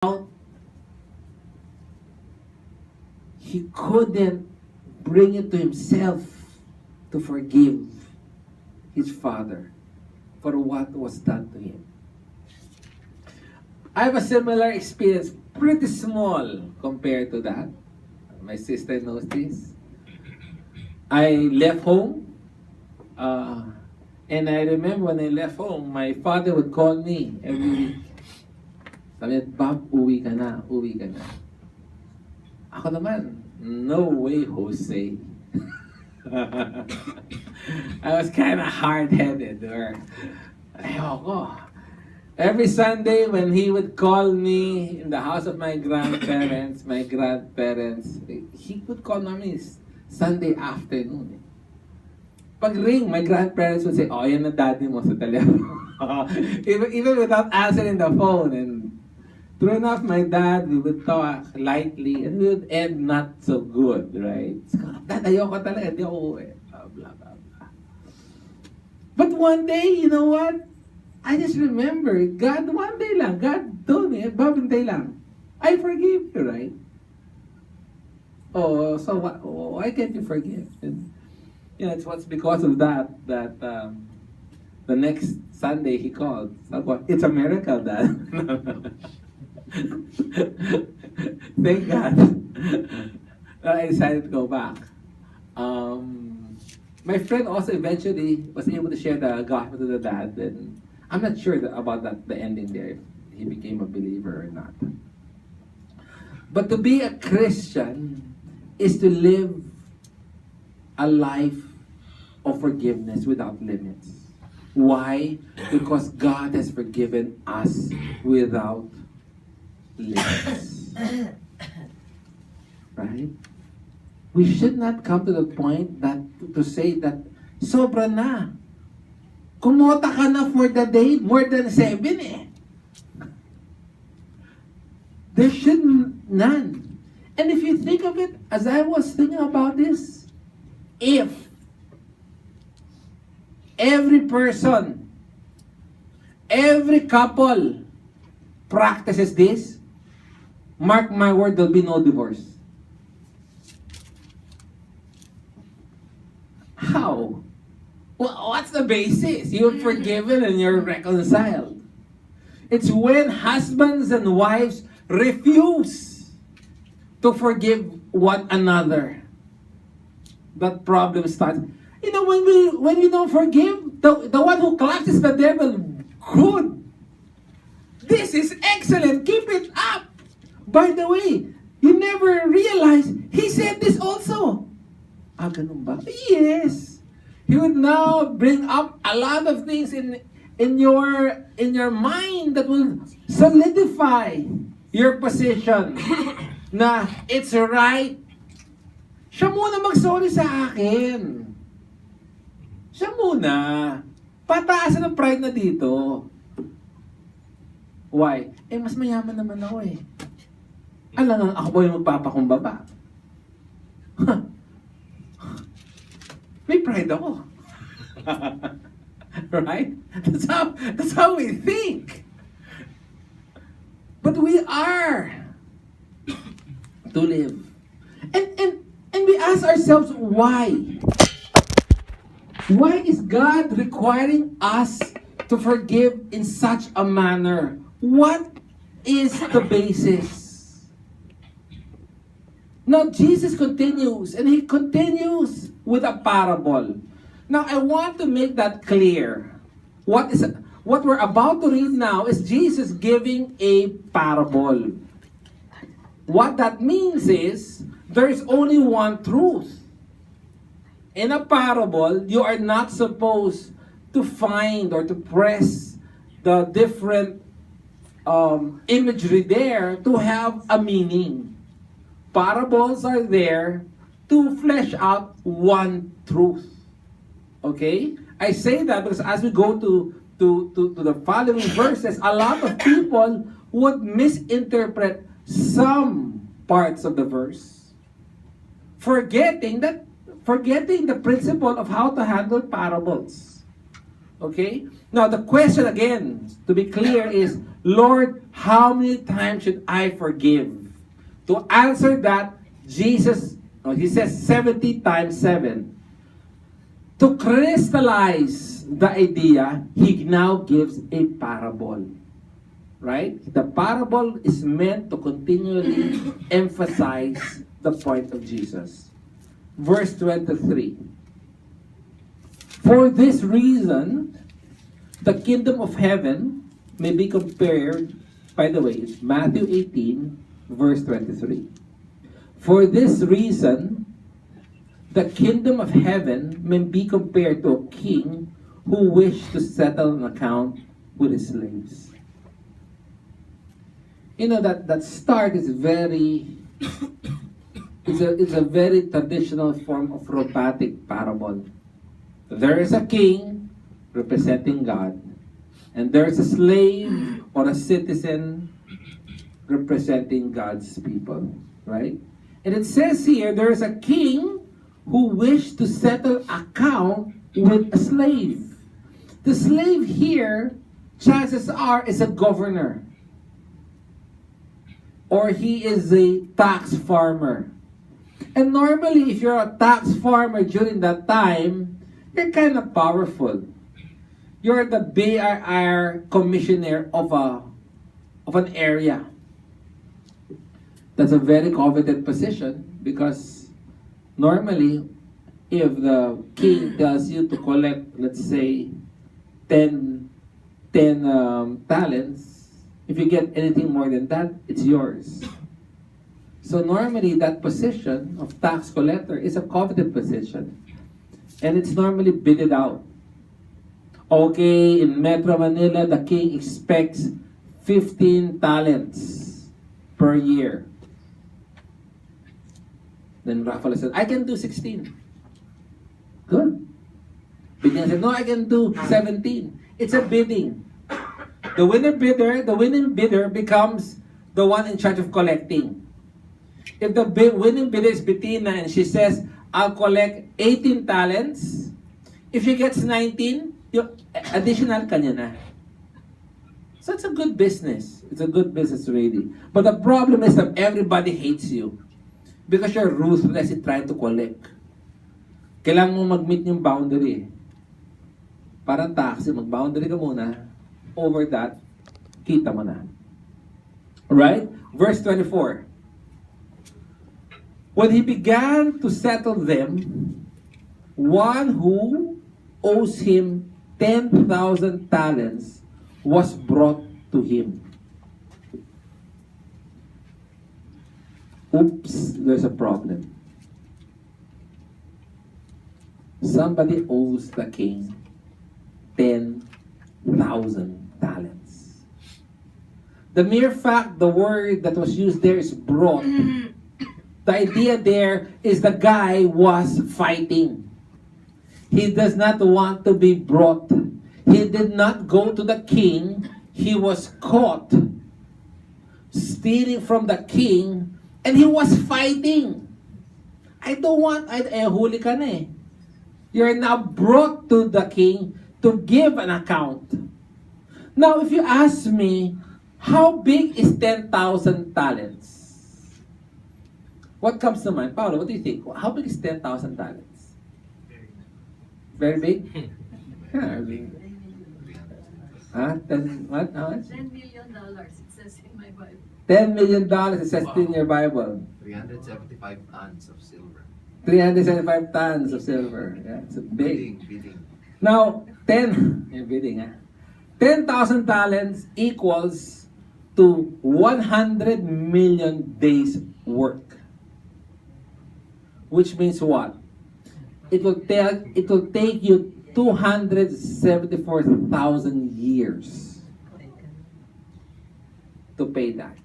out, he couldn't bring it to himself to forgive his father for what was done to him. I have a similar experience, pretty small compared to that. My sister knows this. I left home, and I remember when I left home, my father would call me every week. Sabi niya, Bob, uwi ka na, uwi ka na. Ako naman, no way, Jose. I was kind of hard-headed, or ayoko. Every Sunday when he would call me in the house of my grandparents, he would call me Sunday afternoon. Pag ring, my grandparents would say, oh, yan na daddy mo sa telephone. even without answering the phone. And true enough, my dad, we would talk lightly and we would end not so good, right? Dad, ayoko talaga, di ako uwi. Blah, blah, blah. But one day, you know what? I just remember, God, one day lang, God told me, Bob, hintay lang. I forgive you, right? Oh, so what? Oh, why can't you forgive? And, it's what's because of that the next Sunday he called. It's a miracle, Dad. Thank God. I decided to go back. My friend also eventually was able to share the gospel to the dad, and I'm not sure about the ending there, if he became a believer or not. But to be a Christian is to live a life of forgiveness without limits. Why? Because God has forgiven us without limits. Right? We should not come to the point that to say that sobra na. Kumota ka na for the day, more than 7 eh. There should none. And if you think of it, as I was thinking about this, if every person, every couple practices this, mark my word, there'll be no divorce. How? Well, what's the basis? You're forgiven and you're reconciled. It's when husbands and wives refuse to forgive one another that problem starts. You know, when we don't forgive, the one who claps is the devil. Good. This is excellent. Keep it up. By the way, you never realize he said this also. Ah, ganun ba? Yes. He would now bring up a lot of things in your mind that will solidify your position na it's right. Siya muna mag-sorry sa akin. Siya muna. Pataasan ang pride na dito. Why? Mas mayaman naman ako eh. Alam nga, ako ba yung magpapakumbaba? May pride ako. Right? That's how we think. But we are to live. And we ask ourselves why? Why is God requiring us to forgive in such a manner? What is the basis? Now, Jesus continues, and he continues with a parable. Now, I want to make that clear. What we're about to read now is Jesus giving a parable. What that means is, there is only one truth. In a parable, you are not supposed to find or to press the different imagery there to have a meaning. Parables are there to flesh out one truth. Okay? I say that because as we go to the following verses, a lot of people would misinterpret some parts of the verse, forgetting the principle of how to handle parables. Okay? Now, the question again, to be clear, is, Lord, how many times should I forgive? To answer that, Jesus, he says 70 times 7. To crystallize the idea, he now gives a parable. Right? The parable is meant to continually emphasize the point of Jesus. Verse 23. For this reason, the kingdom of heaven may be compared, by the way, it's Matthew 18, verse 23. For this reason, the kingdom of heaven may be compared to a king who wished to settle an account with his slaves. You know, that start is very, it's a very traditional form of robotic parable. There is a king representing God, and there's a slave or a citizen representing God's people, right? And it says here, there is a king who wished to settle account with a slave. The slave here, chances are, is a governor, or he is a tax farmer. And normally, if you're a tax farmer during that time, you're kind of powerful. You're the BIR commissioner of an area. That's a very coveted position, because normally, if the king tells you to collect, let's say, 10 talents, if you get anything more than that, it's yours. So normally, that position of tax collector is a coveted position. And it's normally bidded out. Okay, in Metro Manila, the king expects 15 talents per year. Then Rafael said, I can do 16. Good. Bigyan said, no, I can do 17. It's a bidding. The winning bidder becomes the one in charge of collecting. If the winning bidder is Bettina and she says, I'll collect 18 talents. If she gets 19, yung additional kanya na. So it's a good business. It's a good business really. But the problem is that everybody hates you because you're ruthless in trying to collect. Kailangan mo mag-meet yung boundary. Parang taxi, mag-boundary ka muna. Over that, kita mo na. Right? Verse 24. When he began to settle them, one who owes him 10,000 talents was brought to him. Oops, there's a problem. Somebody owes the king 10,000 talents. The mere fact, the word that was used there is brought. The idea there is the guy was fighting. He does not want to be brought. He did not go to the king. He was caught stealing from the king, and he was fighting. Huli ka na eh. You're now brought to the king to give an account. Now, if you ask me, how big is 10,000 talents? What comes to mind? Paolo, what do you think? How big is 10,000 talents? Very big? Yeah, big. Huh? 10, what? How much? $10 million, it says in my Bible. $10 million, it says in your Bible. 375 tons of silver. 375 tons of silver. Yeah, it's a big. Bidding. Now, 10, yung bidding, 10,000 talents equals to 100 million days work. Which means what? It will take you 274,000 years to pay that.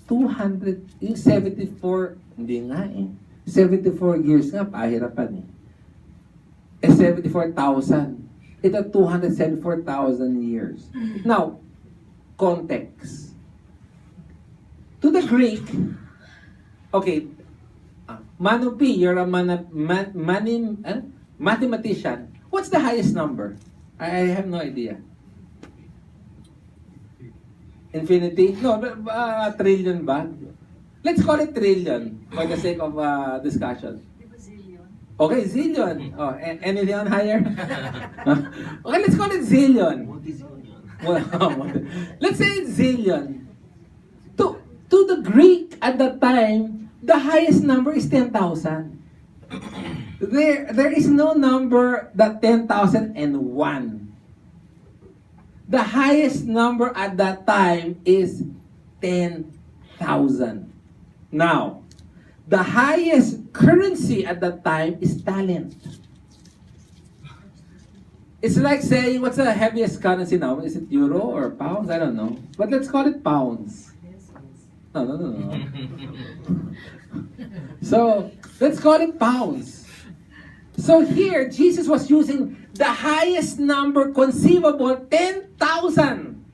74, hindi nga eh. 74 years nga, pahirapan eh. 74,000. Ito 274,000 years. Now, context. To the Greek, okay, Manupi, you're a mathematician. What's the highest number? I have no idea. Infinity? No, trillion ba? Let's call it trillion for the sake of discussion. Di ba zillion? Okay, zillion. Oh, anything on higher? Okay, let's call it zillion. Let's say it's zillion. To the Greek at that time, the highest number is 10,000. There is no number that 10,001. The highest number at that time is 10,000. Now, the highest currency at that time is talent. It's like saying, what's the heaviest currency now? Is it euro or pounds? I don't know. But let's call it pounds. No. So, let's call it pounds. So here, Jesus was using the highest number conceivable, 10,000.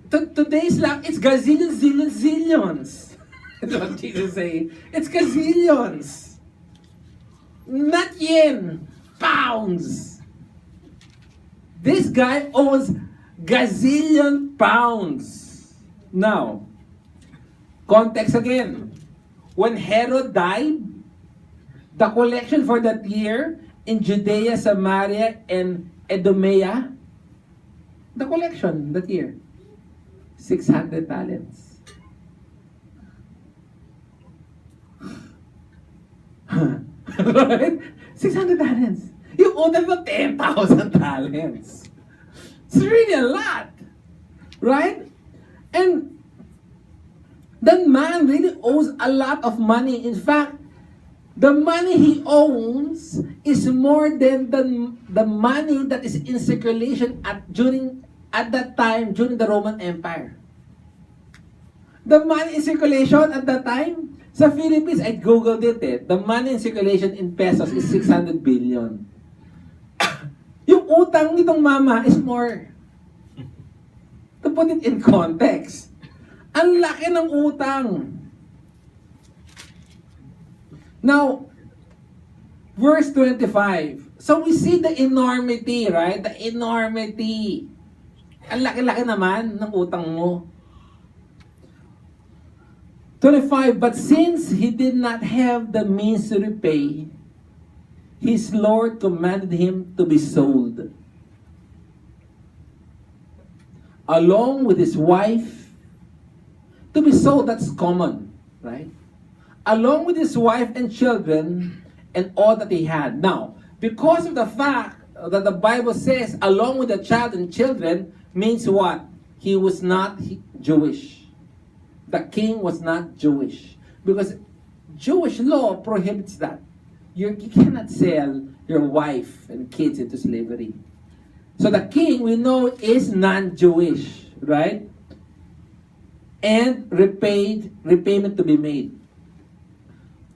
Today's lang, it's gazillions, zillions, zillions. That's what Jesus is saying. It's gazillions. Not yen, pounds. This guy owns gazillion pounds. Now, context again. When Herod died, the collection for that year in Judea, Samaria, and Idumea, the collection that year, 600 talents. Right? 600 talents. You owe them 10,000 talents. It's really a lot. Right? And that man really owes a lot of money. In fact, the money he owns is more than the money that is in circulation at that time during the Roman Empire. The money in circulation at that time, sa Philippines, I googled it the money in circulation in pesos is 600 billion. Yung utang nitong mama is more. To put it in context, ang laki ng utang. Now, verse 25. So we see the enormity, right? The enormity. Ang laki-laki naman ng utang mo. 25. But since he did not have the means to repay, his Lord commanded him to be sold, along with his wife. To be sold, that's common, right? Along with his wife and children and all that he had. Now, because of the fact that the Bible says along with the child and children means what? He was not Jewish. The king was not Jewish. Because Jewish law prohibits that. You cannot sell your wife and kids into slavery. So the king, we know, is non-Jewish, right? And repayment to be made.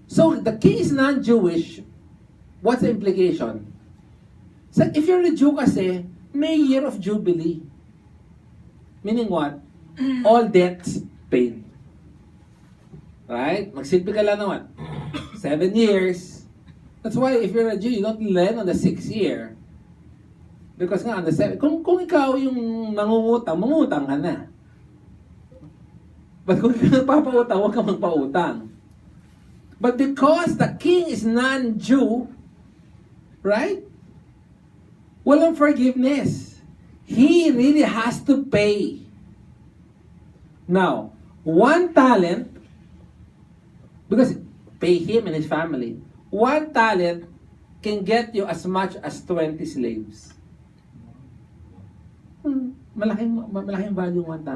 So the king is non-Jewish. What's the implication? So if you're a Jew kasi, may year of jubilee. Meaning what? All debts paid. Right? Magsilbi ka lang naman. 7 years. That's why if you're a Jew, you don't lend on the 6th year. Because nga, on the 7th, kung ikaw yung mangungutang ka na. But kung ikaw nagpapautang, huwag ka magpautang. But because the king is non-Jew, right? Walang forgiveness. He really has to pay. Now, 1 talent, because pay him and his family, 1 talent can get you as much as 20 slaves. Malaking value 1 talent.